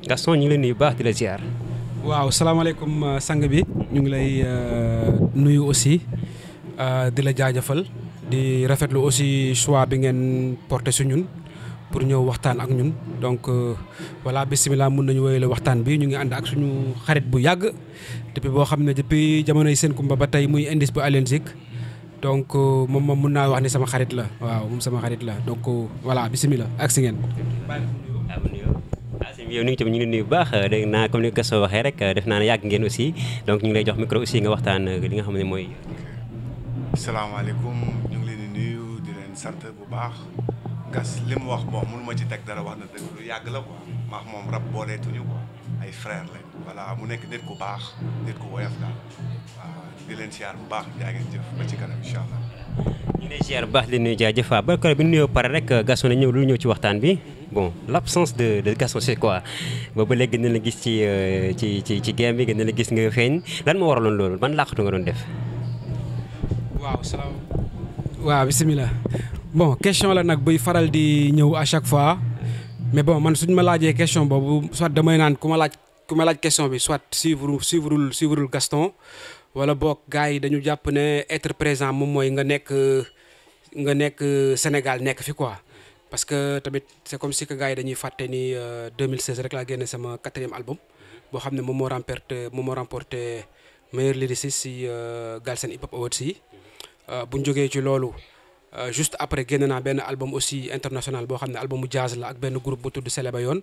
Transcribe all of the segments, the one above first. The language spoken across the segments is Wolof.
Gaston ñu ngi lay nuyu baax di la ziar. waaw salaamaaleykum sang bi ñu ngi lay nuyu aussi di la jaajëfal di rafetlu aussi choix bi ngeen porté su ñun pour ñëw waxtaan ak ñun donc voilà bisimilah mun nañu woyale waxtaan bi ñu ngi ànd ak suñu xarit bu yàgg depuis boo xam ne depuis jamonoy Sen Kumba ba tey muy indice bu Alioune Zik donc moom mun naa wax ni sama xarit la waaw moom sama xarit la donc voilà bisimilah ak si ngeen. yow ni ñu ngi nuyu bu baax dégg naa comme ni ko Gaston waxee rek def naa ne yàgg ngeen aussi donc ñu ngi lay jox micro aussi nga waxtaan li nga xam ne mooy. salaamaaleykum ñu ngi leen di nuyu di leen sant bu baax Gas li mu wax bon mënu ma ci teg dara wax na dëgg lu yàgg la quoi maax moom rab booleetuñu quoi ay frère lañ voilà mu nekk nit ku baax nit ku woyof daal waaw di leen siyaar bu baax jaa ngeen jëf ba ci kanam incha allah. ñu ngi lay ziar bu baax di nuyu jaajëf ba ko bi ñu nuyoo pare rek Gaston na ñëw lu ñëw ci waxtaan bi. Bon, l'absence de Gaston c'est quoi ba léegi gën na la gis ci game bi gën na la gis nga feeñ lan moo waraloon loolu ban làqatu nga doon def. waaw bisimilah bon question la nag buy faral di ñëw à chaque fois mais bon man suñ ma laajee question boobu soit damay naan ku ma laaj question bi soit suivre Gaston wala boog gars yi dañu jàpp ne être présent moom mooy nga nekk Sénégal nekk fi quoi. parce que tamit c'est comme si que gars yi dañuy fàtte ni 2016 rek laa génne sama 4e album boo xam ne moom moo remporté meilleur lyriciste si Galsen Hip Hop Awards yi bu ñu jógee ci loolu juste après génne naa benn album aussi international boo xam ne albumu jazz la ak benn groupe bu tudd Seleba Yoon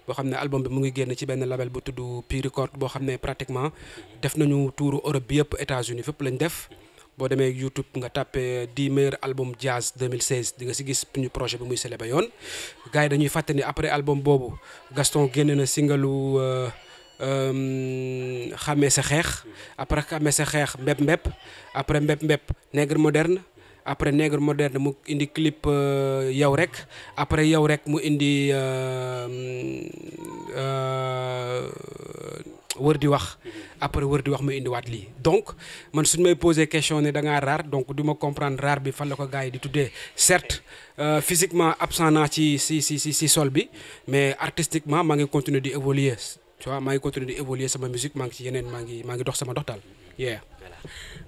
boo xam ne album bi mu ngi génn ci benn label bu tudd Pi Record boo xam ne pratiquement def nañu tuuru Europe bi yëpp États-Unis fépp lañ def. boo demee YouTube nga tàppee 10 meilleurs album jazz 2016 di nga si gis ñu projet bi muy Seleba Yoon gars yi dañuy fàtte ni après album boobu Gaston génne na singalu xàmmee sa xeex après xàmmee sa xeex mbépp mbépp après mbépp mbépp nègre moderne après nègre moderne mu indi clip yow rek après yow rek mu indi wër di wax après wër di wax mu indiwaat lii donc man suñ may poser question ne da ngaa raar donc du ma comprendre raar bi fan la ko gars yi di tuddee certes physiquement absent naa ci sol bi mais artistiquement maa ngi continuer di évoluer tu vois maa ngi continuer di évoluer sama musique maa ngi ci yeneen maa ngi dox sama dox daal yeah.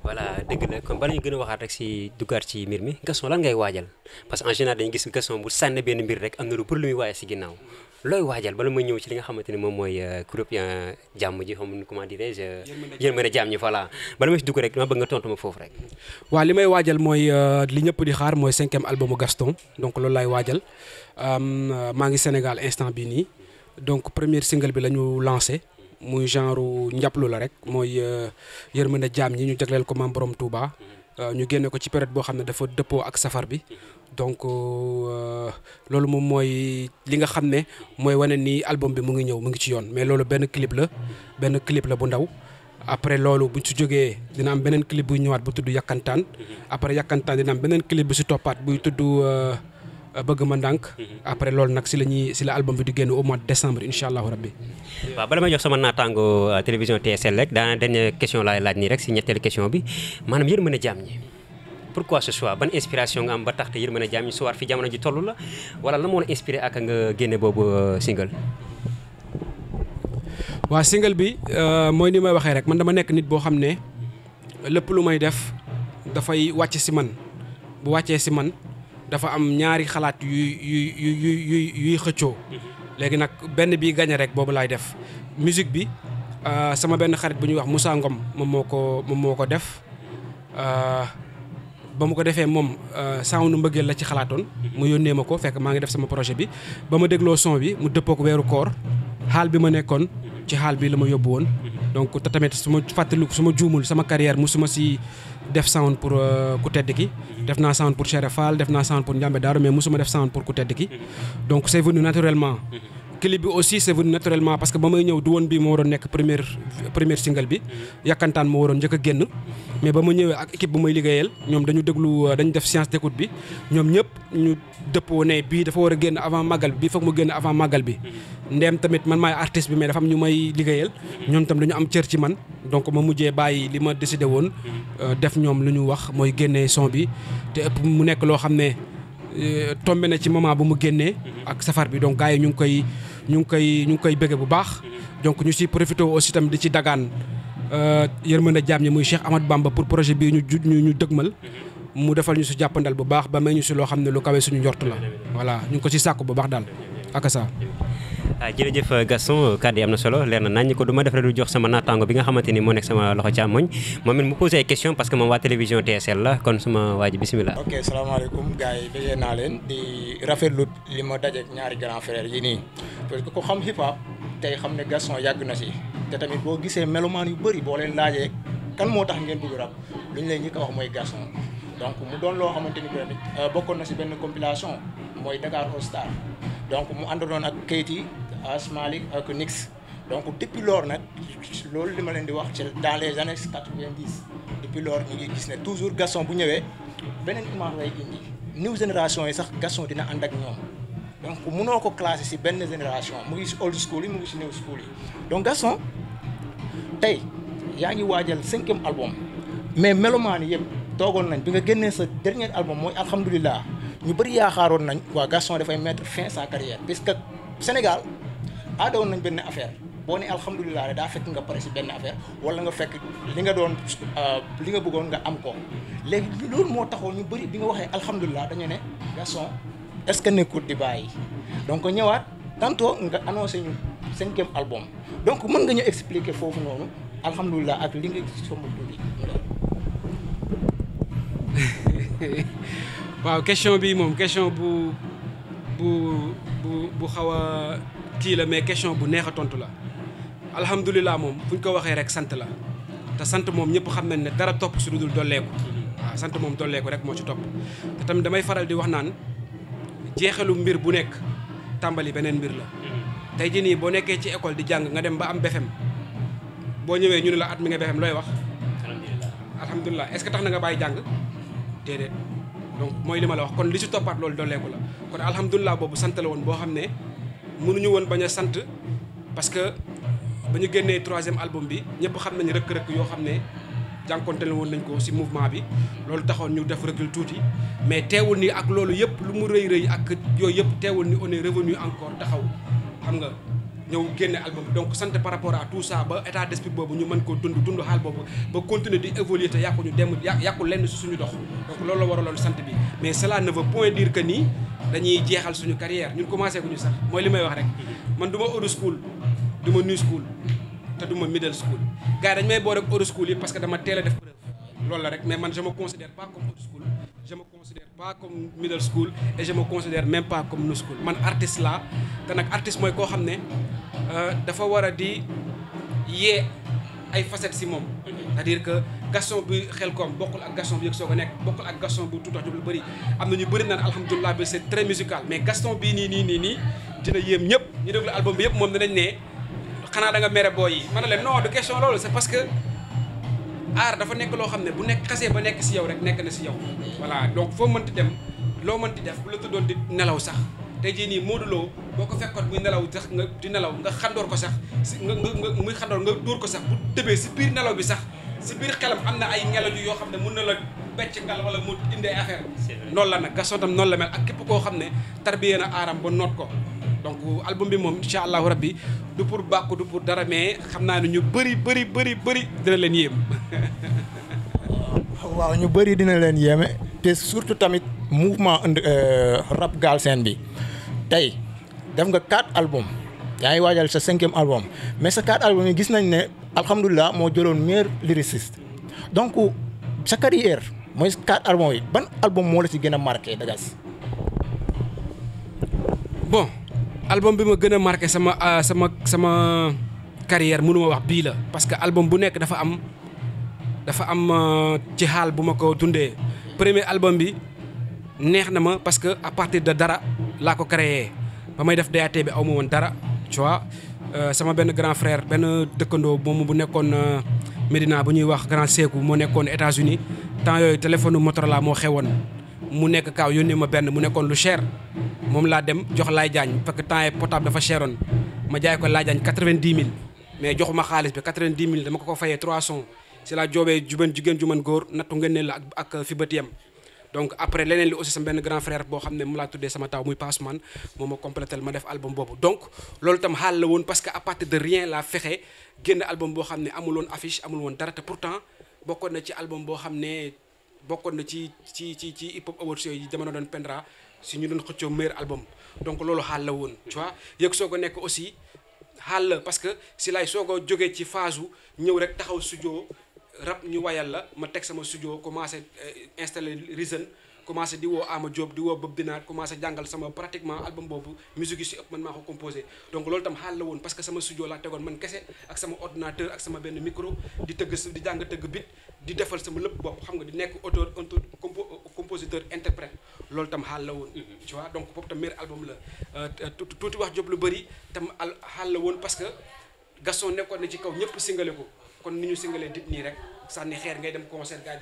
voilà dëgg la comme bala ñu gën a waxaat rek si duggaat ci mbir mi Gaston lan ngay waajal parce que en général dañuy gis Gaston bu sànni benn mbir rek am na lu pour lu muy waaye si ginnaaw looy waajal bala may ñëw ci li nga xamante ni moom mooy groupe jàmm ji xam comment dirais-je yërmande jàmm ñi voilà bala may si dugg rek dama bëgg nga tontu ma foofu rek. waaw li may waajal mooy li ñëpp di xaar mooy 5e albumu Gaston donc loolu laay waajal maa ngi Sénégal instant bi nii donc premier single bi la ñu lancé. muy genre njàppalu la rek mooy yërmande jaam ñi ñu jagleel ko maam borom Touba ñu génne ko ci période boo xam ne dafa dëppoo ak safar bi donc loolu moom mooy li nga xam ne mooy wane ni album bi mu ngi ñëw mu ngi ci yoon mais loolu benn clip la bu ndaw après loolu buñ si jógee dina am beneen clip buy ñëwaat bu tudd Yakkantaan après Yakkantaan dina am beneen clip bu si toppaat buy tudd bëgg ma ndànk après loolu nag si la album bi di génn au mois de décembre incha allahu rabbi. waaw bala may jox sama naataango télévision TSL rek daana dernière question laay laaj nii rek si ñetteelu question bi maanaam yërmande jaam ñi pourquoi ce choix ban inspiration nga am ba tax te yërmande jaam ñi soit fi jamono ji toll la wala lan moo la inspiré ak nga génne boobu single. waaw single bi mooy ni may waxee rek man dama nekk nit boo xam ne lépp lu may def dafay wàcc si man bu wàccee si man. dafa am ñaari xalaat yuy xëccoo léegi nag benn bi gañe rek boobu laay def musique bi sama benn xarit bu ñuy wax Moussa Ngom moom moo ko def ba mu ko defee moom sound mbëggeel la ci xalaatoon mu yónnee ma ko fekk maa ngi def sama projet bi ba ma dégloo son bi mu dëppoo ko weeru koor xaal bi ma nekkoon ci xaal bi la ma yóbbu woon donc te tamit su ma fàttaliku su ma juumul sama carrière musuma si def sound pour ku tedd ki def naa sound pour Cheikh Fall def naa sound pour Ndiambe Daaru mais musuma def sound pour ku tedd ki donc c'est venu naturellement clip bi aussi c'est venu naturellement parce que ba may ñëw du woon bii moo waroon nekk première single bi Yakkantaan moo waroon njëkk a génn mais ba ma ñëwee ak équipe bu may liggéeyal ñoom dañu def science d'écoute bi ñoom ñëpp ñu dëppoo ne bii dafa war a génn avant màggal bi bii foog mu génn avant màggal bi ndeem tamit man maay artiste bi mais dafa am ñu may liggéeyal ñoom tam dañu am cër ci man donc ma mujjee bàyyi li ma décidé woon def ñoom lu ñu wax mooy génnee son bi te ëpp mu nekk loo xam ne tombé na ci moment bu mu génnee ak safar bi donc gars yi ñu ngi koy ñu ngi koy bëgge bu baax. donc ñu si profité aussi tamit di ci dagaan yërmande jaam ñi muy Cheikh Ahmad Bamba pour projet bii ñu dëgmal. mu defal ñu si jàppandal bu baax ba may ñu si loo xam ne lu kawe suñu njort la. voilà ñu ngi ko si sàkku bu baax daal ak ça. jërëjëf Gaston kàddu yi am na solo leer na nañ ko du ma def rek du jox sama naataango bi nga xamante ni moo nekk sama loxo càmmoñ moom it mu posé ay question parce que moom waa télévision TSL la kon suma waa ji bisimilah. ok salaamaaleykum gars yi bëggee naa leen di rafetlu li ma dajeek ñaari grand frère yi nii parce que ku xam hip hop tey xam ne Gaston yàgg na si te tamit boo gisee melomaan yu bëri boo leen laajee kan moo tax ngeen bëgg rap lu ñu lay njëkk a wax mooy Gaston donc mu doon loo xamante ni tamit bokkoon na si benn compilation mooy Dakar All Star donc mu àndoon ak Keyti Asmalik ak Nix donc depuis lors nag loolu li ma leen di wax ci dans les années 90 depuis lors ñu ngi gis ne toujours Gaston bu ñëwee beneen image lay indi new génération yi sax Gaston dina ànd ak ñoom donc mënoo ko classer si benn génération mu ngi si old school yi mu ngi si new school yi donc Gaston tey yaa ngi waajal 5e album mais melomaan yëpp toogoon nañ bi nga génnee sa dernier album mooy alhamdulilah ñu bëri yaakaaroon nañ waa Gaston dafay mettre fin sa carrière puisque Sénégal aadawoon nañ benn affaire boo ne alhamdulilah rek daa fekk nga pare si benn affaire wala nga fekk li nga doon li nga bëggoon nga am ko léegi loolu moo taxoon ñu bëri bi nga waxee alhamdulilah dañu ne Gaston est-ce que nekkul di bàyyi donc ñëwaat tantôt nga annoncé ñu 5e album donc mën nga ñu expliquer foofu noonu alhamdulilah ak li nga somb tuuti. waaw question bi moom question bu xaw a kii la mais question bu neex a tontu la alhamdulilah moom fu ñu ko waxee rek sant la te sant moom ñëpp xam nañ ne dara topp si lu dul dolleeku waaw sant moom dolleeku rek moo ci topp te tamit damay faral di wax naan jeexalu mbir bu nekk tàmbali beneen mbir la tey jii nii boo nekkee ci école di jàng nga dem ba am BFEM boo ñëwee ñu ne la at mi nga BFEM looy wax alhamdulilah est-ce que tax na nga bàyyi jàng déedéet donc mooy li ma la wax kon li ci toppaat loolu dolleeku la kon alhamdulilah boobu sant la woon boo xam ne mënuñu woon bañ a sant parce que ba ñu génnee 3e album bi ñëpp xam nañu rëkk-rëkk yoo xam ne jànkonteel woon nañ ko ci mouvement bi loolu taxoon ñu def recul tuuti mais teewul ni ak loolu yëpp lu mu rëy ak yooyu yëpp teewul ni on est revenu encore taxaw xam nga ñëw génne album bi donc sant par rapport à tout ça ba état d'esprit boobu ñu mën koo dund xaal boobu ba continuer di évoluer te yàqu ñu dem yàqu lenn ci suñu dox donc loolu la waraloon sant bi mais cela ne veut point dire que nii dañuy jeexal suñu carrière ñun commencé guñu sax mooy li may wax rek man du ma old school du ma new school te du ma middle school gars yi dañ may boole ak old school yi parce que dama teel a def preuve loolu la rek mais man je me considère pas comme old school je me considère pas comme middle school et je me considère même pas comme new school man artiste laa te nag artiste mooy koo xam ne dafa war a di yee ay facettes ci moom c'est-à-dire que Gaston bi Xelcom bokkul ak Gaston bi yëg soo ko nekk bokkul ak Gaston bu Tuutax Jóob lu bëri am na ñu bëri naan alhamdulilah bi c'est très musical mais Gaston bii nii dina yéem ñëpp ñu déglu album bi yëpp moom dinañ ne xanaa da nga mere booy yi ma ne leen non du question loolu c'est parce que art dafa nekk loo xam ne bu nekk xasee ba nekk ci yow rek nekk na ci yow voilà donc foo mënti dem loo mënti def bu la tuddoon di nelaw sax tey jii nii Modou Lo boo ko fekkoon muy nelaw sax nga di nelaw nga xandoor ko sax nga muy xandoor nga dóor ko sax bu tëbee ci biir nelaw bi sax ci biir xelam am na ay ngelaw yu yoo xam ne mën na la becc ngal wala mu indee affaire noonu la nag Gaston tam noonu la mel ak képp koo xam ne tarbiyee na aaram ba noot ko donc album bi moom incha allahu rabbi du pour bàkku du pour dara mais xam naa ne ñu bëri dina leen yéem. waaw ñu bëri dina leen yéeme te surtout tamit mouvement rap Galsen bi tey def nga 4 album yaa ngi waajal sa 5e album mais sa 4 album yi gis nañ ne alhamdulilah moo jëloon meilleur lyriciste donc sa carrière mooy 4 album yi ban album moo la ci gën a marqué Dagas. bon album bi ma gën a marqué sama carrière mënuma wax bii la parce que album bu nekk dafa am ci xaal bu ma ko dundee premier album bi neex na ma parce que à partir de dara laa ko créé ba may def DAT bi aw ma woon dara tu vois sama benn grand frère benn dëkkandoo moom bu nekkoon Médina bu ñuy wax grand Seeku moo nekkoon États-Unis temps yooyu téléphone Motorola moo xewoon mu nekk kaaw yónnee ma benn mu nekkoon lu cher moom laa dem jox Laay Jaañ fekk temps yi portable dafa cheroon ma jaay ko Laay Jaañ 90 000 mais joxuma xaalis bi 90 000 dama ko fayee 300 si laa joobee jigéen ju mën góor nattu ngeen ne la ak fi bët yem donc après leneen li aussi sama benn grand frère boo xam ne mu laa tuddee sama taw muy Passeman moo ma complétel ma def album boobu donc loolu tam xaal la woon parce que à partir de rien laa fexe génn album boo xam ne amul woon affiche amul woon dara te pourtant bokkoon na ci album boo xam ne bokkoon na ci hip hop awards yooyu jamono doon Pendra si ñu doon xëccoo meilleur album donc loolu xaal la woon tu vois yëg soo ko nekk aussi xaal la parce que si lay soo ko jógee ci phase u ñëw rek taxaw studio rap ñu wayal la ma teg sama studio commencé installer Reason commencé di woo Ama Diop di woo Bob Dinaar commencé jàngal sama pratiquement album boobu musique yi si ëpp man maa ko composé donc loolu tam xaal la woon parce que sama studio laa tegoon man kese ak sama ordinateur ak sama benn micro di jàng tëgg bit di defal sama lépp bopp xam nga di nekk auteur compositeur interprète loolu tam xaal la woon tu vois donc boobu tam meilleur album la tuuti wax Diop lu bëri tam xaal la woon parce que Gaston nekkoon na ci kaw ñëpp singale ko kon ni ñu singalee dit nii rek sànni xeer ngay dem concert gars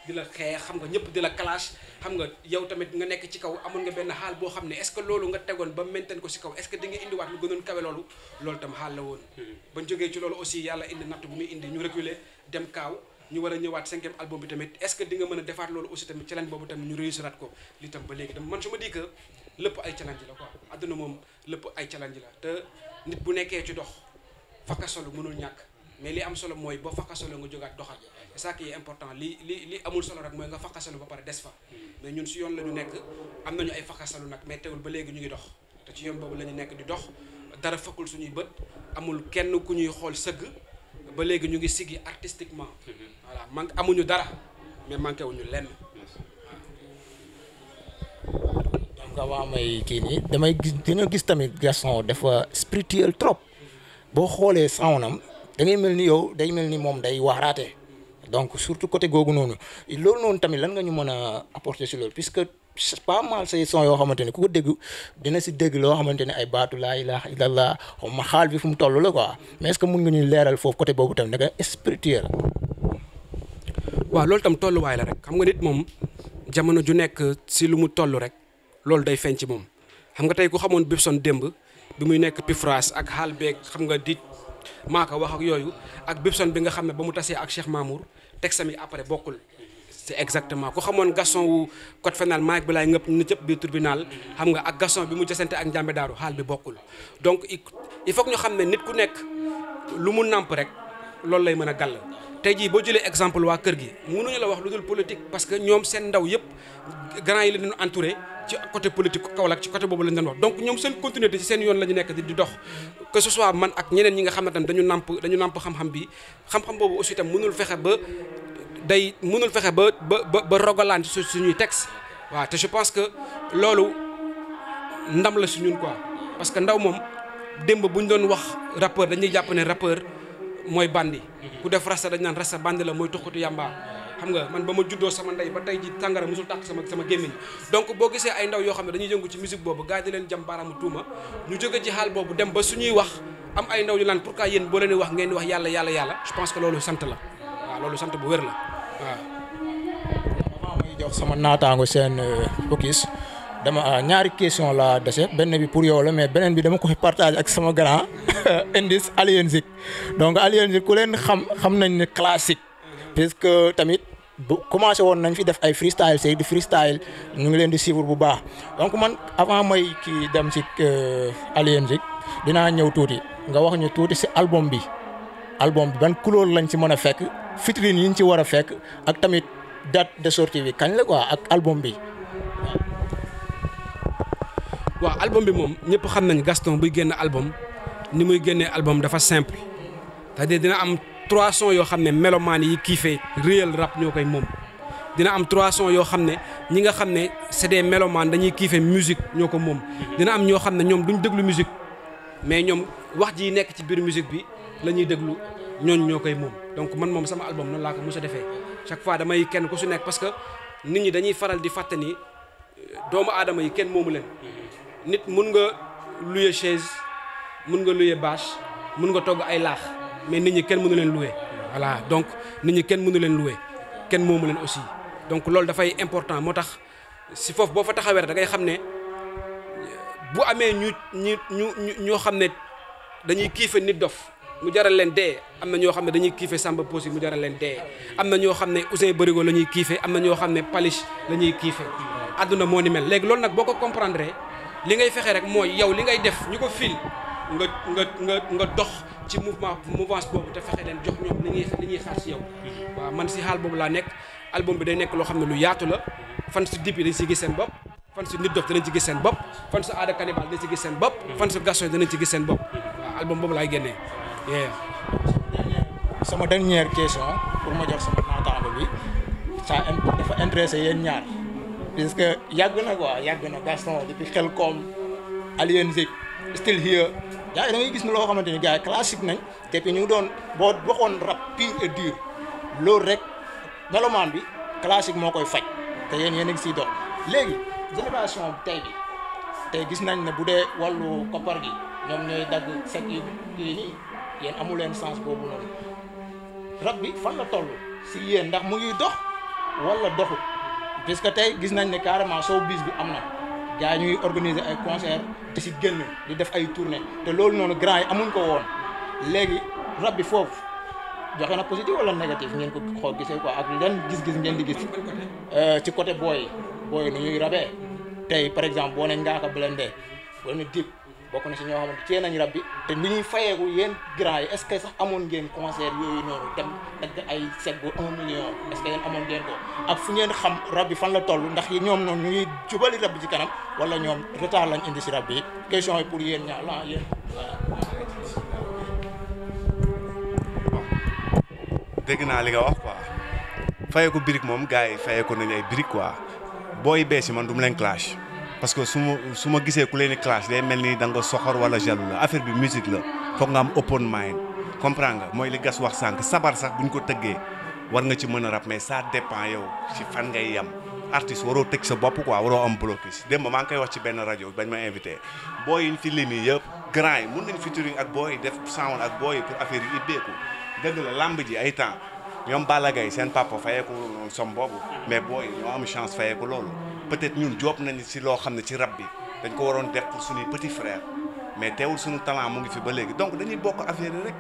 di la xeex xam nga ñëpp di la clash xam nga yow tamit nga nekk ci kaw amoon nga benn xaal boo xam ne est-ce que loolu nga tegoon ba mainten ko ci kaw est-ce que di nga indiwaat lu gënoon kawe loolu tam xaal la woon bañ jógee ci loolu aussi yàlla indi natt bu muy indi ñu reculer dem kaaw ñu war a ñëwaat 5e album bi tamit est-ce que di nga mën a defaat loolu aussi tamit challenge boobu tamit ñu réussiraat ko li tam ba léegi tam man je me dis que lépp ay challenge la quoi adduna moom lépp ay challenge la te nit bu nekkee ci dox fakka solo mënul ñàkk mais li am solo mooy boo fakka solo nga jógaat doxal c'est ça qui est important li amul solo rek mooy nga fakka solo ba pare des fa mais ñun si yoon la ñu nekk am nañu ay fakka solo nag mais teewul ba léegi ñu ngi dox te ci yoon boobu la ñu nekk di dox dara fakkul suñuy bët amul kenn ku ñuy xool sëgg ba léegi ñu ngi siggi artistiquement voilà man amuñu dara mais manqué wuñu lenn. donc avant may kii nii dañoo gis tamit Gaston dafa spirituel trop boo xoolee sawnam da ngay mel ni yow day mel ni moom day waaraate donc surtout côté googu noonu loolu noonu tamit lan nga ñu mën a apporter si loolu puisque c'est pas mal say son yoo xamante ne ku ko dégg dina si dégg loo xamante ne ay baatu laa ilaaha illallah xaw ma xaal bi fu mu toll la quoi mais est-ce que mun nga ñuy leeral foofu côté boobu tamit da nga spirituel. waaw loolu tam tolluwaay la rek xam nga nit moom jamono ju nekk si lu mu toll rek loolu day feeñ ci moom xam nga tey ku xamoon Bibson démb bi muy nekk Pifras ak xaal beeg xam nga di maa ko wax ak yooyu ak Bibson bi nga xam ne ba mu tasee ak Cheikh Mamour texte mi après bokkul. c'est exactement ku xamoon Gaston wu code pénal maag bi laay ngëpp na cëpp biir tribunal xam nga ak Gaston bi mu jasante ak njàmbe daaru xaal bi bokkul donc il faut que ñu xam ne nit ku nekk lu mu nàmp rek loolu lay mën a gàll tey jii boo jëlee exemple waa kër gi mënuñu la wax lu dul politique parce que ñoom seen ndaw yëpp grand yi la ñu entouré ci côté politique Kaolack ci côté boobu lañ doon wax donc ñoom seen continuité ci seen yoon la ñu nekk di dox que ce soit man ak ñeneen ñi nga xam ne tam dañu nàmp xam-xam bi xam-xam boobu aussi tam mënul fexe ba rogalaan ci suñuy texte waaw te je pense que loolu ndam la si ñun quoi parce que ndaw moom démb bu ñu doon wax rappeur dañuy jàpp ne rappeur mooy bandi ku def rasta dañ naan rasta bandi la mooy tuxutu yàmbaa xam nga man ba ma juddoo sama ndey ba tey ji tàngara musul tàkk sama gémmiñ donc boo gisee ay ndaw yoo xam ne dañuy yëngu ci musique boobu gars yi di leen jam baaraamu tuuma ñu jóge ci xaal boobu dem ba suñuy wax am ay ndaw yu naan pourquoi yéen boo leen di wax ngeen di wax yàlla je pense que loolu sant la waaw loolu sant bu wér la waaw. avant may jox sama naataango seen focus dama ñaari question la dese benn bi pour yow la mais beneen bi dama koy partager ak sama grand Indis Alien Zik donc Alien Zik ku leen xam nañ ne classique puisque tamit bu commencé woon nañ fi def ay freestyle c'est di freestyle ñu ngi leen di suivre bu baax donc man avant may kii dem ci Alien Zik dinaa ñëw tuuti nga wax ñu tuuti ci album bi ban couleur lañ ci mën a fekk vitrine yi ñu ci war a fekk ak tamit date de sortie bi kañ la quoi ak album bi. waaw album bi moom ñëpp xam nañ Gaston buy génn album ni muy génnee album dafa simple c'est-à-dire dina am 3 sons yoo xam ne mélomanes yi kiifee réel rap ñoo koy moom dina am 3 sons yoo xam ne ñi nga xam ne c'est des mélomanes dañuy kiifee musique ñoo ko moom dina am ñoo xam ne ñoom duñ déglu musique mais ñoom wax ji nekk ci biir musique bi la ñuy déglu ñooñ ñoo koy moom donc man moom sama album noonu laa ko mos a defee chaque fois damay kenn ku su nekk parce que nit ñi dañuy faral di fàtte ni doomu aadama yi kenn moomu leen nit mun nga louer chaise mun nga louer bâche mun nga togg ay laax mais nit ñi kenn mënu leen louer voilà donc nit ñi kenn mënu leen louer kenn moomu leen aussi donc loolu dafay important moo tax si foofu boo fa taxawee rek da ngay xam ne bu amee ñoo xam ne dañuy kiife nit dof mu jaral leen dee am na ñoo xam ne dañuy kiife Samba Peuzzi mu jaral leen dee am na ñoo xam ne Ousseyn Barigo la ñuy kiife am na ñoo xam ne Palish la ñuy kiife àdduna moo ni mel léegi loolu nag boo ko comprendre li ngay fexe rek mooy yow li ngay def ñu ko fil nga dox ci mouvance boobu te fexe leen jox ñoom li ñuy xaar si yow waaw man si xaal boobu laa nekk album bi day nekk loo xam ne lu yaatu la fan su Dip yi dañ si gis seen bopp fan su Nit Doff danañ ci gis seen bopp fan su Aada Cannibal danañ ci gis seen bopp fan su Gaston danañ ci gis seen bopp waaw album boobu laay génnee sama dernière question pour ma jox sama naataango bi dafa intéressé yéen ñaar parce que yàgg na quoi yàgg na Gaston depuis Khelcom Alien Zik Still Here gars yi da ngay gis ne loo xamante ni gars yi classique nañ te puis ñu ngi doon boo waxoon rap pur et dur loolu rek mélomane bi classique moo koy faj te yéen a ngi siy dox léegi génération tey bi tey gis nañ ne bu dee wàllu koppar gi ñoom ñooy dagg sec yi nii yéen amu leen sens boobu noonu rap bi fan la toll si yéen ndax mu ngi dox wala doxul parce que tey gis nañ ne carrément showbiz bi am na gars yi ñuy organiser ay concert te si génn di def ay tournée te loolu noonu grand yi amuñ ko woon léegi rap bi foofu joxe na positif wala négatif ngeen ko xool gisee quoi ak lan gis-gis ngeen di gis ci côté booy nu ñuy rabee tey par exemple boo ne Ngaaka Blindé wala ne Dip bokk na si ñoo xamante cee nañ rab bi te li ñuy fayeeku yéen grand yi est-ce que sax amoon ngeen concert yooyu noonu dem dagg ay seg bu 1 million est-ce que yéen amoon ngeen ko ak fu ngeen xam rab bi fan la toll ndax yi ñoom noonu ñu ngi jubali rab bi ci kanam wala ñoom retard lañ indi si rab bi question yi pour yéen ñaar la yéen dégg naa li nga wax quoi fayeeku birig moom gars yi fayeeku nañu ay birig quoi booy bees yi man du mu leen clash parce que su ma gisee ku leen di clash day mel ni da nga soxor wala jaloux la affaire bi musique la foog nga am open mind comprendre nga mooy li gas wax sànq sabar sax buñ ko tëggee war nga ci mën a rap mais ça dépend yow ci fan ngay yam artiste waroo tëj sa bopp quoi waroo am blocus démb maa ngi koy wax ci benn rajo bañ ma invité booy yi ñu fi lim yi yëpp grand yi mun nañ featuring ak booy def sound ak booy pour affaire yi ibbeeku dëgg la lamb ji ay temps ñoom Balla Gaye seen papa fayeeku som boobu mais booy ñoo am chance fayeeku loolu peut-être ñun job nañ si loo xam ne ci rap bi dañ ko waroon def pour suñuy petit frère mais teewul suñu talent mu ngi fi ba léegi donc dañuy bokk affaire yi rek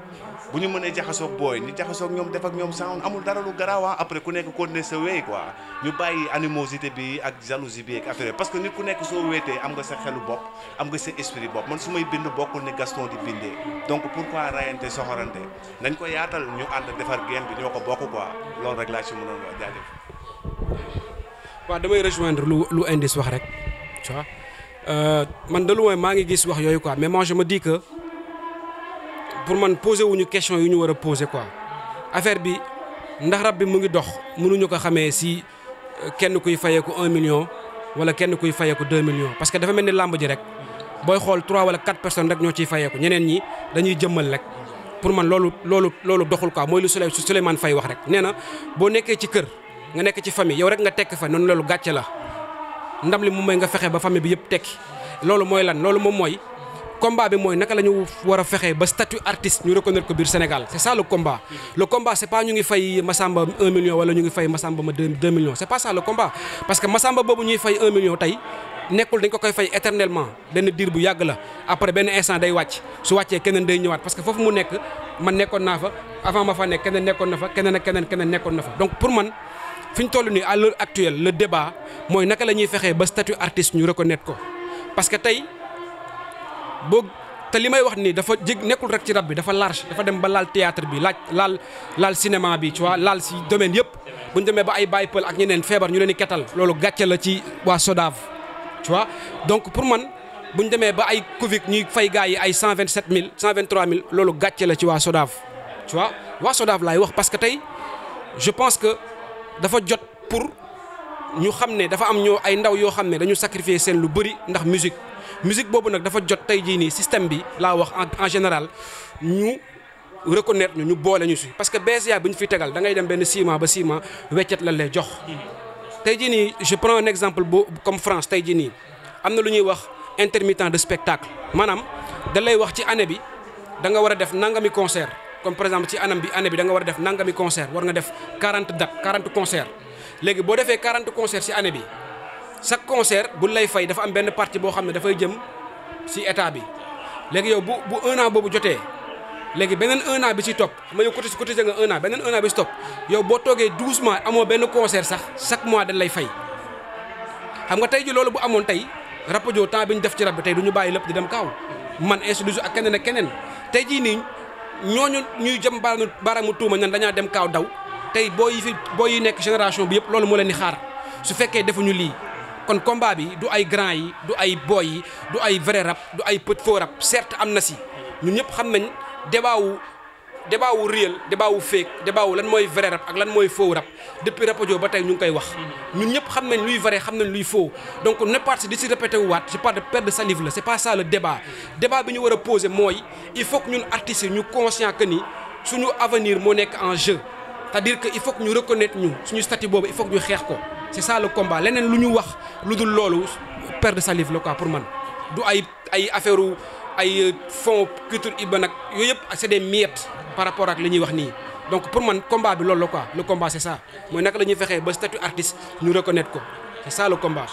bu ñu mënee jaxasoog booy ñu jaxasoog ñoom def ak ñoom sound amul dara lu garaaw après ku nekk continuer sa wéy quoi ñu bàyyi animosité bi ak jalousie bi ak affaire parce que nit ku nekk soo wéetee am nga sa xelu bopp am nga sa esprit bopp man su may bind bokkul ne Gaston di bindee donc pourquoi rayante soxorante nañ ko yaatal ñu ànd defar game bi ñoo ko bokk quoi loolu rek laa ci mënoon wax jaajëf. waaw damay rejoindre lu Indis wax rek tu vois man de loin maa ngi gis wax yooyu quoi mais moi je me dis que pour man poser wuñu question yu ñu war a poser quoi affaire bi ndax rab bi mu ngi dox mënuñu ko xamee si kenn kuy fayeeku 1 million wala kenn kuy fayeeku 2 millions parce que dafa mel ni làmb ji rek booy xool 3 wala 4 personnes rek ñoo ciy fayeeku ñeneen ñi dañuy jëmmal rek pour man loolu doxul quoi mooy lu Souleymane Faye wax rek nee na boo nekkee ci kër nga nekk ci famille yow rek nga tekk fa noonu loolu gàcce la ndam li moom mooy nga fexe ba famille bi yëpp tekki loolu mooy lan loolu moom mooy combat bi mooy naka la ñu war a fexe ba statut artiste ñu reconnaître ko biir Sénégal c'est ça le combat c'est pas ñu ngi fay Massamba 1 million wala ñu ngi fay Massamba ma 2 millions c'est pas ça le combat parce que Massamba boobu ñuy fay 1 million tey nekkul dañ ko koy fay éternellement benn diir bu yàgg la après benn instant day wàcc su wàccee keneen day ñëwaat parce que foofu mu nekk man nekkoon naa fa avant ma fa nekk keneen nekkoon na fa keneen ak keneen nekkoon na fa donc pour man fi ñu toll nii à l'heure actuelle le débat mooy naka la ñuy fexee ba statut artiste ñu reconnaître ko parce que tey te li may wax nii dafa nekkul rek ci rap bi dafa large dafa dem ba laal théâtre bi laal cinéma bi tu vois laal si domaine yëpp bu ñu demee ba ay Baye Pël ak ñeneen feebar ñu leen di ketal loolu gàcce la ci waa SODAV tu vois donc pour man bu ñu demee ba ay Covid ñuy fay gars yi ay 127000 123000 loolu gàcce la ci waa SODAV tu vois waa SODAV laay wax parce que tey je pense que dafa jot pour ñu xam ne dafa am ñoo ay ndaw yoo xam ne dañu sacrifier seen lu bëri ndax musique boobu nag dafa jot tey jii nii système bi laa wax en général ñu reconnaître ñu boole ñu si parce que BSDA bi ñu fi tegal da ngay dem benn 6 mois ba 6 mois weccet la lay jox. tey jii nii je prends un exemple comme France tey jii nii am na lu ñuy wax intermittent de spectacle maanaam da lay wax ci année bi da nga war a def nangami concert comme par exemple ci année bi da nga war a def nangami concert war nga def 40 dates 40 concerts léegi boo defee 40 concerts ci année bi. chaque concert bu lay fay dafa am benn partie boo xam ne dafay jëm ci état bi léegi yow bu 1 an boobu jotee léegi beneen 1 an bi ci topp xam nga yow cotisé nga 1 an beneen 1 an bi ci topp yow boo toogee 12 mois amoo benn concert sax chaque mois dañ lay fay xam nga tey ji loolu bu amoon tey Rapadio temps bi ñu def ci rap bi tey du ñu bàyyi lépp di dem kaaw man institut ak keneen ak keneen tey jii nii ñooñu ñuy jëm baaraamu tuuma ñan dañaa dem kaaw daw tey boo yi nekk génération bi yëpp loolu moo leen di xaar su fekkee defuñu lii kon combat bi du ay grand yi du ay boy yi du ay vrai rap du ay petit faux rap certes am na si ñun ñëpp xam nañ débat wu réel débat wu fake débat wu lan mooy vrai rap ak lan mooy faux rap depuis Rapadio ba tey ñu ngi koy wax ñun ñëpp xam nañ luy vrai xam nañ luy faux donc ne pas di si répété wu waat c'est pas de perte de salive la c'est pas ça le débat bi ñu war a poser mooy il faut que ñun artistes yi ñu conscient que ni suñu avenir moo nekk en jeu c'est-à-dire que il faut que ñu reconnaître ñu suñu statut boobu il faut que ñu xeex ko c'est ça le combat leneen lu ñu wax lu dul loolu perte de salive la quoi pour man du ay affaire ay fonds culture urbaine nag yooyu yëpp c'est des miettes par rapport ak li ñuy wax nii donc pour man combat bi loolu la quoi le combat c'est ça mooy naka la ñuy fexee ba statut artiste ñu reconnaître ko c'est ça le combat.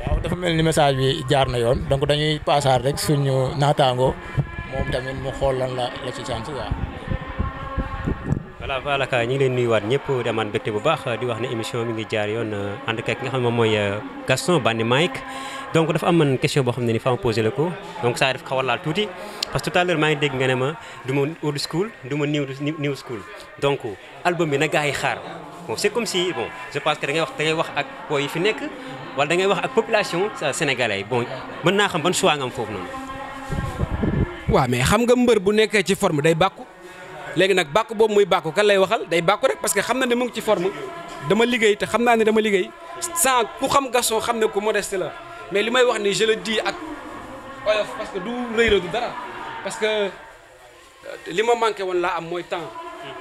waaw dafa mel ni message bi jaar na yoon donc dañuy passaar rek suñu naataango moom tamit mu xool lan la ci sant waaw. voilà ka ñu ngi leen nuyuwaat ñëpp di amaat mbégte bu baax di wax ne émission mi ngi jaar yoon ànd ak ki nga xam ne moom mooy Gaston Bandi Mike donc dafa am man question boo xam ne ni fa ma posé la ko donc ça def xaw a laal tuuti parce que tout à l'heure maa ngi dégg nga ne ma du ma old school du ma new school donc album bi na gars yi xaar bon c'est comme si bon je pense que da ngay wax ak boy yi fi nekk wala da ngay wax ak population sénégalaise bon mën naa xam ban choix nga am foofu noonu. waaw mais xam nga mbër bu nekkee ci forme day bàkku léegi nag bàkku boobu muy bàkku kan lay waxal day bàkku rek parce que xam na ne mu ngi ci forme dama liggéey te xam naa ne dama liggéey sans ku xam Gaston xam ne ku modeste la mais li may wax ni je le dis ak oyof parce que du rëy la du dara parce que li ma manqué woon laa am mooy temps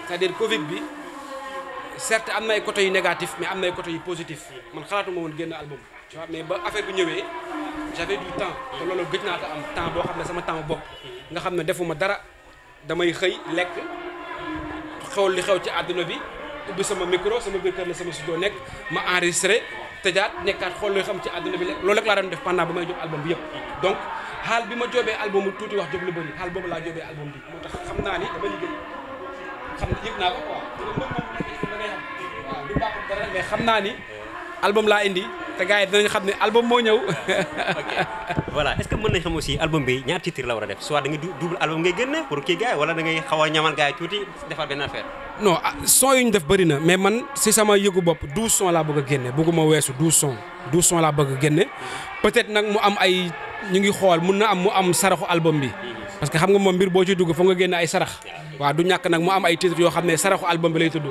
c'est-à-dire Covid bi certes am na ay côtés yu négatif mais am na ay côtés yu positif man xalaatuma woon génn album tu vois mais ba affaire bi ñëwee j'avais du temps te loolu gëj naa ta am temps boo xam ne sama temps bopp nga xam ne defuma dara damay xëy lekk xew li xew ci àdduna bi ubbi sama micro sama biir kër la sama studio nekk ma enregistré tëjaat nekkaat xool li xam ci àdduna bi loolu rek laa doon def pendant ba may job album bi yëpp donc xaal bi ma joobee album bi tuuti wax job lu bëri xaal boobu laa joobee album bi moo tax xam naa ni dama liggéey xam ne yëg naa ko quoi da ngay xam waaw du baaxul dara mais xam naa ni album laa indi te gars yi dinañ xam ne album moo ñëw. ok voilà est-ce que mën nañ xam aussi album bi ñaar titre la war a def soit da nga double album ngay génne pour kii gars yi wala da ngay xaw a ñamal gars yi tuuti defal benn affaire. non son yu ñu def bëri na mais man si sama yëgu bopp 12 sons laa bëgg a génne bëgguma weesu 12 sons laa bëgg a génne peut-être nag mu am ay ñu ngi xool mun na am mu am saraxu album bi parce que xam nga moom mbir boo ci dugg foog nga génne ay sarax waaw du ñàkk nag mu am ay titres yoo xam ne saraxu album bi lay tudd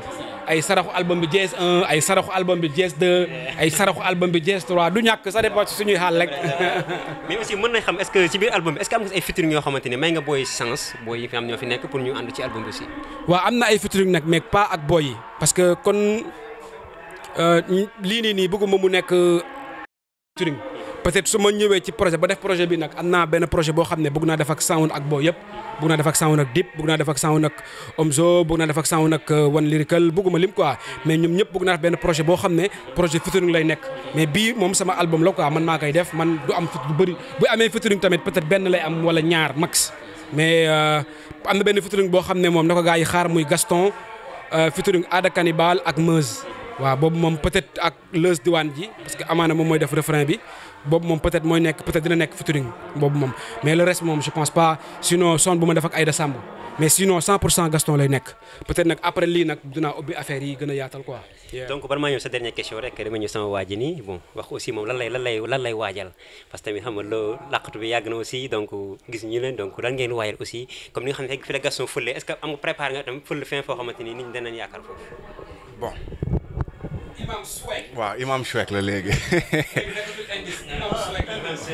ay saraxu album bi Jazz 1 ay saraxu album bi Jazz 2 ay saraxu album bi Jazz 3 du ñàkk ça dépend ci suñuy xaal rek. mais aussi mën nañ xam est-ce que ci biir album bi est-ce que am nga ay featuring yoo xamante ni may nga booy chance booy yi fi am ñoo fi nekk pour ñu ànd ci album bi aussi. waaw am na ay featuring nag mais pas ak boy yi parce que kon lii nii bëgguma mu nekk featuring peut-être su ma ñëwee ci projet ba def projet bi nag am naa benn projet boo xam ne bëgg naa def ak sound ak boy yëpp bëgg naa def ak sound ak Dip bëgg naa def ak sound ak Omzo bëgg naa def ak sound ak One Lyrical bëgguma lim quoi mais ñoom ñëpp bëgg naa def benn projet boo xam ne projet featuring lay nekk mais bii moom sama album la quoi man maa koy def man du am lu bëri bu amee featuring tamit peut-être benn lay am wala ñaar max mais am na benn featuring boo xam ne moom na ko gars yi xaar muy Gaston featuring Ada Cannibal ak Meuse waaw boobu moom peut-être ak Leuz Diwane ji parce que amaana moom mooy def refrain bi boobu moom peut-être mooy nekk peut-être dina nekk featuring boobu moom mais le reste moom je pense pas sinon son bu ma def ak Aïda Samb mais sinon 100% Gaston lay nekk peut-être nag après lii nag dinaa ubbi affaire yi gën a yaatal quoi. donc bala maa ñëw sa dernière question rek dama ñëw sama waa ji nii bon wax aussi moom lan lay waajal parce que tamit xam nga loo làqatu bi yàgg na aussi donc gis ñu leen donc lan ngeen waajal aussi comme ni nga xam ne fi la Gaston fële est-ce que am nga préparé nga tamit fële fin foo xamante ni nit ñi danañ yaakaar foofu. bon. waaw Imam Chouek la léegi.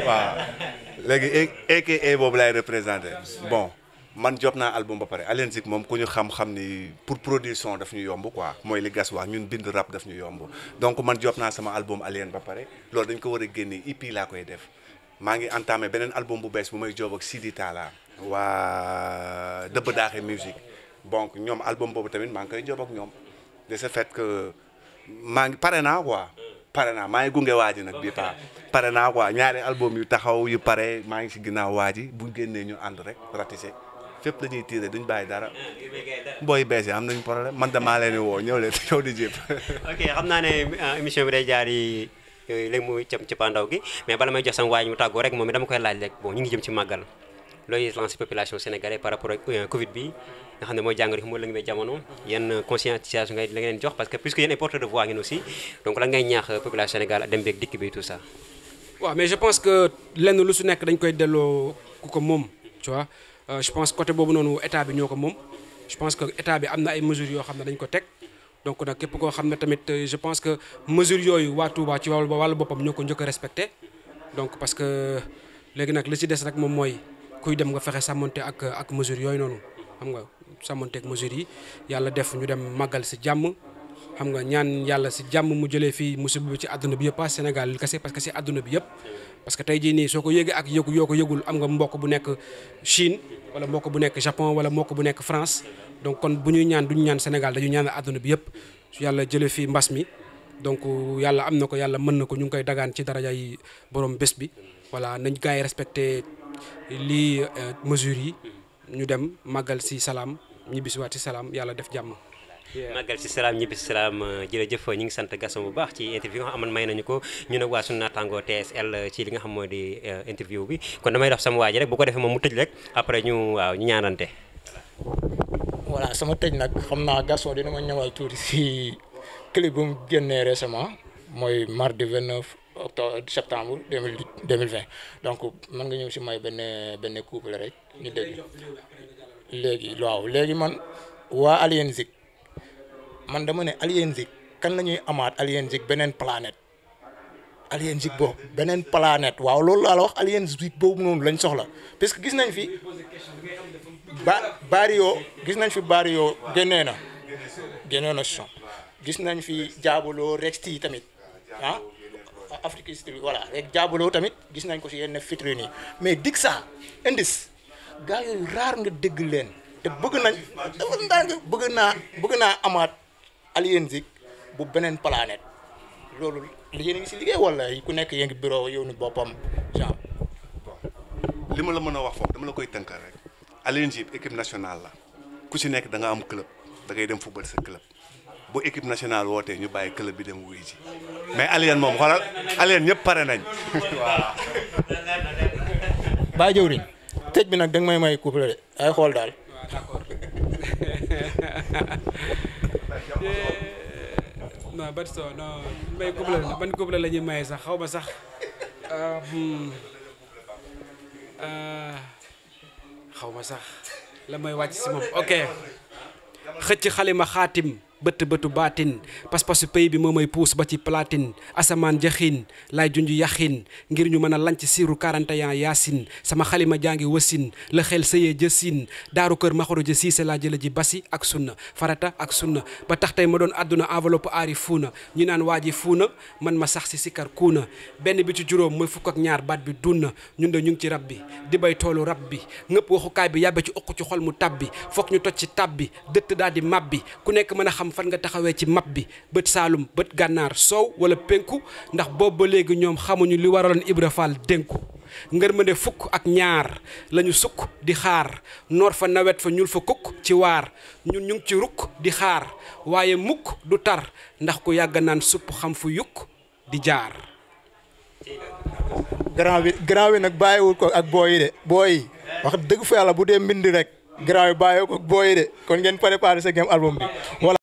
waaw léegi AKA boobu lay représenté bon man job naa album ba pare Alien Zik moom ku ñu xam-xam ni pour production daf ñu yomb quoi mooy li gas wax ñun bind rap daf ñu yomb donc man job naa sama album Alien ba pare loolu dañ ko war a génne EP laa koy def maa ngi entamé beneen album bu bees bu may job ak Sidi Talla waa Dëbb Daaxe musique donc ñoom album boobu tamit maa ngi koy job ak ñoom de ce fait que maa ngi pare naa quoi pare naa maa ngi gunge waa ji nag bii pare naa quoi ñaari album yu taxaw yu pare maa ngi si ginnaaw waa ji bu génnee ñu ànd rek ratissé fépp la ñuy tiire duñ bàyyi dara booy bees yi am nañ problème man damaa leen di woo ñëw leen ñëw di jéem. ok xam naa ne émission bi day jaar yi léegi muy ci pandaw gi mais bala may jox sama waay mu tàggoo rek moom it dama koy laaj rek bon ñu ngi jëm ci màggal looy lancer population sénégalaise par rapport ak Covid bi nga xam ne mooy jàngoro moo la ngi may jamono yenn conscientisation ngay la ngeen jox parce que puisque yéen ay porteurs de voix ngeen aussi donc lan ngay ñaax population Sénégal dem beeg dikk bi tout ça. waaw mais je pense que lenn lu su nekk dañ koy delloo ku ko moom tu vois je pense côté boobu noonu état bi ñoo ko moom je pense que état bi am na ay mesures yoo xam ne dañ ko teg donc nag képp koo xam ne tamit je pense que mesures yooyu waa Touba ci wàllu boppam ñoo ko njëkk a respecté donc parce que léegi nag li ci des rek moom mooy kuy dem nga fexe sàmmonte ak mesures yooyu noonu xam nga sàmmonte ak mesures yi yàlla def ñu dem màggal si jàmm xam nga ñaan yàlla si jàmm mu jëlee fii musiba bi ci àdduna bi yëpp pas Sénégal kese parce que si àdduna bi yëpp parce que tey jii nii soo ko yëgee ak yoo ko yëgul am nga mbokk bu nekk Chine wala mbokk bu nekk Japon wala mbokk bu nekk France donc kon bu ñuy ñaan duñu ñaan Sénégal dañu ñaan àdduna bi yëpp su yàlla jëlee fii mbas mi donc yàlla am na ko yàlla mën na ko ñu ngi koy dagaan ci daraja yi borom bés bi voilà nañ gars yi respecté lii mesures yi ñu dem màggal si salaam ñibbisiwaat si salaam yàlla def jàmm. màggal si salaam ñibbi si salaam jërëjëf ñu ngi sant Gaston bu baax ci interview nga xam ne may nañu ko ñu nag waa suñu naataangoo TSL ci li nga xam moo di interview bi kon damay def sama waa ji rek bu ko defee moom mu tëj rek après ñu ñaanante. voilà sama tëj nag xam naa Gaston dina ma ñëwal tuuti si clip bu mu génnee récemment mooy mardi 29 septembre 2020 donc mën nga ñëw si may benn couple rek ñu dégg léegi man waa Alien Zik man dama ne Alien Zik kan la ñuy amaat Alien Zik beneen planète Alien Zik boobu beneen planète waaw loolu laa la wax Alien Zik boobu noonu lañ soxla parce que gis nañ fi Bario gis nañ fi Bario génnee na son gis nañ fi Diabolo Rexti tamit Afrique style voilà rek Diabolo tamit gis nañ ko si yenn vitrine yi mais Dixa Indis gars yooyu raar nga dégg leen te bëgg naa amaat Alien Zik bu beneen planète loolu yéen a ngi si liggéey wala ku nekk yéen ngi bureau yow ni boppam genre. li ma la mën a wax foofu dama la koy tënkal rek Alien Zik équipe nationale la ku si nekk da nga am club da ngay dem football sa club bu équipe nationale wootee ñu bàyyi club bi dem wuy ji mais Alien moom xoolal Alien ñëpp pare nañ waaw. Baye Jawriñ tëj bi nag danga may couple de ay xool daal. waaw d'accord non Batso non may couple ban couple la ñuy maye sax xaw ma sax xaw ma sax la may wàcc si moom ok xëcc xalima xaatim bëtu baatin pas-pasu pays bi moo may puus ba ci platine asamaan jaxiin laay junj yaxin ngir ñu mën a lanc siiru 41 yaasin sama xalima jàngi wasin la xel sëyee jësin daaru kër maxoro ja siise laa jëla ji basi ak sunna farata ak sunna ba tax tey ma doon àdduna enveloppe aari fuuna ñu naan waa ji fuuna man ma sax si sikkar kuuna benn bi ci juróom mooy fukk ak ñaar baat bi dunna ñun de ñu ngi ci rab bi di bay toolu rab bi ngëpp waxukaay bi yàbbe ci uq ci xol mu tabbi foog ñu toj ci tab bi dëtt daal di mab bi ku nekk mën a xam fan nga taxawee ci map bi bët saalum bët gànnaar soow wala penku ndax boobu ba léegi ñoom xamuñu li waraloon Ibra Fall dénku ngërmande fukk ak ñaar lañu sukk di xaar noor fa nawet fa ñuul fa kukk ci waar ñun ñu ngi ci rukk di xaar waaye mukk du tar ndax ku yàgg naan supp xam fu yukk di jaar. grand bi nag bàyyiwul ko ak booy yi de booy yi wax dëgg fa yàlla bu dee mbind rek grand bi bàyyiwul ko ak booy yi de kon ngeen préparé sa game album bi voilà.